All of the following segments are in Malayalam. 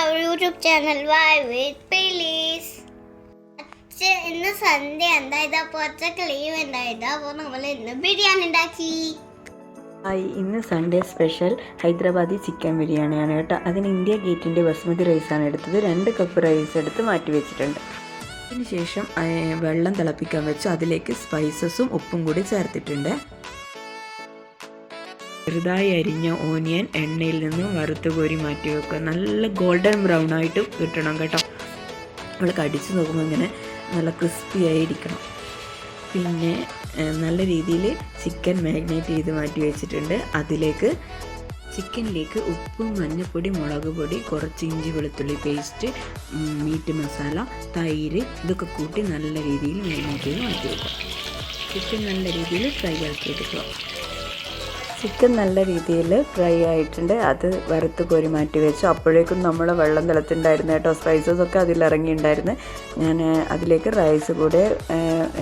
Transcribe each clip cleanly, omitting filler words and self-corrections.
our YouTube channel Why with Please. ഇന്ന് സൺഡേ എന്തായത് പുറത്തൊക്കെ ലീവ് ഉണ്ടായത് അപ്പോൾ നമ്മൾ ഇന്ന് ബിരിയാണി ഉണ്ടാക്കി. ഇന്ന് സൺഡേ സ്പെഷ്യൽ ഹൈദരാബാദി ചിക്കൻ ബിരിയാണിയാണ് കേട്ടോ. അതിന് ഇന്ത്യ ഗേറ്റിൻ്റെ ബസ്മതി റൈസാണ് എടുത്തത്. 2 കപ്പ് റൈസ് എടുത്ത് മാറ്റി വെച്ചിട്ടുണ്ട്. അതിനുശേഷം വെള്ളം തിളപ്പിക്കാൻ വെച്ചു. അതിലേക്ക് സ്പൈസസും ഉപ്പും കൂടി ചേർത്തിട്ടുണ്ട്. ചെറുതായി അരിഞ്ഞ ഓനിയൻ എണ്ണയിൽ നിന്നും വറുത്ത് കോരി മാറ്റി വെക്കുക. നല്ല ഗോൾഡൻ ബ്രൗൺ ആയിട്ട് കിട്ടണം കേട്ടോ. നമ്മൾ കടിച്ച് നോക്കുമ്പോൾ ഇങ്ങനെ നല്ല ക്രിസ്പി ആയിരിക്കണം. പിന്നെ നല്ല രീതിയിൽ ചിക്കൻ മാരിനേറ്റ് ചെയ്ത് മാറ്റി വെച്ചിട്ടുണ്ട്. ചിക്കനിലേക്ക് ഉപ്പ്, മഞ്ഞൾപ്പൊടി, മുളക് പൊടി, കുറച്ച് ഇഞ്ചി വെളുത്തുള്ളി പേസ്റ്റ്, മീറ്റ് മസാല, തൈര് ഇതൊക്കെ കൂട്ടി നല്ല രീതിയിൽ മാരിനേറ്റ് ചെയ്ത് മാറ്റി വെക്കുക. ചിക്കൻ നല്ല രീതിയിൽ ഫ്രൈ ആക്കി എടുക്കുക. ചിക്കൻ നല്ല രീതിയിൽ ഫ്രൈ ആയിട്ടുണ്ട്. അത് വറുത്ത് കോരി മാറ്റി വെച്ചു. അപ്പോഴേക്കും നമ്മൾ വെള്ളം തിളച്ചിട്ടുണ്ടായിരുന്നു കേട്ടോ. സ്പൈസസൊക്കെ അതിലിറങ്ങിയിട്ടുണ്ടായിരുന്നു. ഞാൻ അതിലേക്ക് റൈസ് കൂടെ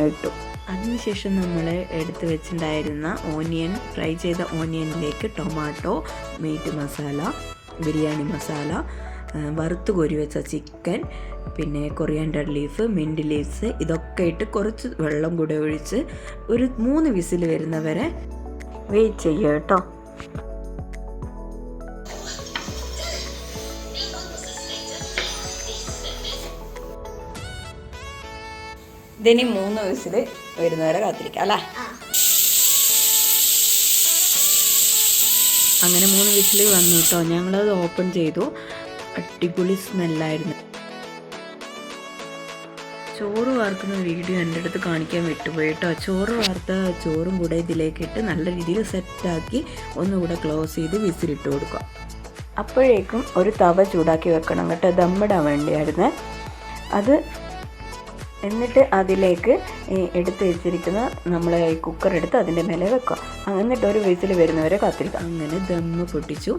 ഇട്ടു. അതിനുശേഷം നമ്മൾ എടുത്ത് വെച്ചിട്ടുണ്ടായിരുന്ന ഫ്രൈ ചെയ്ത ഓനിയനിലേക്ക് ടൊമാറ്റോ, മീറ്റ് മസാല, ബിരിയാണി മസാല, വറുത്ത് കോരി വെച്ച ചിക്കൻ, പിന്നെ കൊറിയാൻഡർ ലീഫ്, മിൻറ്റ് ലീവ്സ് ഇതൊക്കെ ഇട്ട് കുറച്ച് വെള്ളം കൂടെ ഒഴിച്ച് ഒരു 3 വിസിൽ വരുന്നവരെ വെയിറ്റ് ചെയ്യുക കേട്ടോ. ഇതിനി 3 വിസിൽ വരുന്നവരെ കാത്തിരിക്കാം അല്ലേ. അങ്ങനെ 3 വിസിൽ വന്നു കേട്ടോ. ഞങ്ങളത് ഓപ്പൺ ചെയ്തു. അടിപൊളി സ്മെല്ലായിരുന്നു. ചോറ് വാർക്കുന്ന വീഡിയോ എൻ്റെ അടുത്ത് കാണിക്കാൻ വിട്ടുപോയി കേട്ടോ. ചോറ് വാർത്ത ചോറും കൂടെ ഇതിലേക്കിട്ട് നല്ല രീതിയിൽ സെറ്റാക്കി ഒന്നുകൂടെ ക്ലോസ് ചെയ്ത് വിസിലിട്ട് കൊടുക്കുക. അപ്പോഴേക്കും ഒരു തവ ചൂടാക്കി വെക്കണം കേട്ടോ. ദമ്മിടാൻ വേണ്ടിയായിരുന്നു അത്. എന്നിട്ട് അതിലേക്ക് എടുത്ത് വെച്ചിരിക്കുന്ന നമ്മൾ കുക്കർ എടുത്ത് അതിൻ്റെ മേലെ വെക്കുക. എന്നിട്ട് ഒരു വിസിൽ വരുന്നവരെ കാത്തിരിക്കുക. അങ്ങനെ ദമ്മ് പൊട്ടിച്ചു.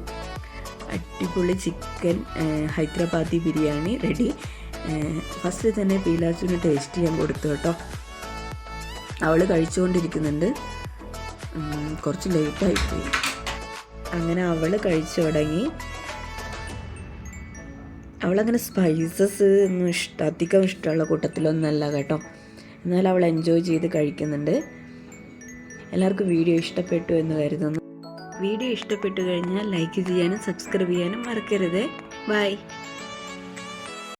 അടിപൊളി chicken Hyderabadi biryani ready. First തന്നെ പീലാച്ചുവിന് ടേസ്റ്റ് ചെയ്യാൻ കൊടുത്തു കേട്ടോ. അവൾ കഴിച്ചുകൊണ്ടിരിക്കുന്നുണ്ട്. കുറച്ച് ലേറ്റായിപ്പോയി. അങ്ങനെ അവൾ കഴിച്ചു തുടങ്ങി. അവളങ്ങനെ സ്പൈസസ് ഒന്നും അധികം ഇഷ്ടമുള്ള കൂട്ടത്തിലൊന്നല്ല കേട്ടോ. എന്നാൽ അവൾ എൻജോയ് ചെയ്ത് കഴിക്കുന്നുണ്ട്. എല്ലാവർക്കും വീഡിയോ ഇഷ്ടപ്പെട്ടു എന്ന് കരുതുന്നു. വീഡിയോ ഇഷ്ടപ്പെട്ടു കഴിഞ്ഞാൽ ലൈക്ക് ചെയ്യാനും സബ്സ്ക്രൈബ് ചെയ്യാനും മറക്കരുത്. ബൈ.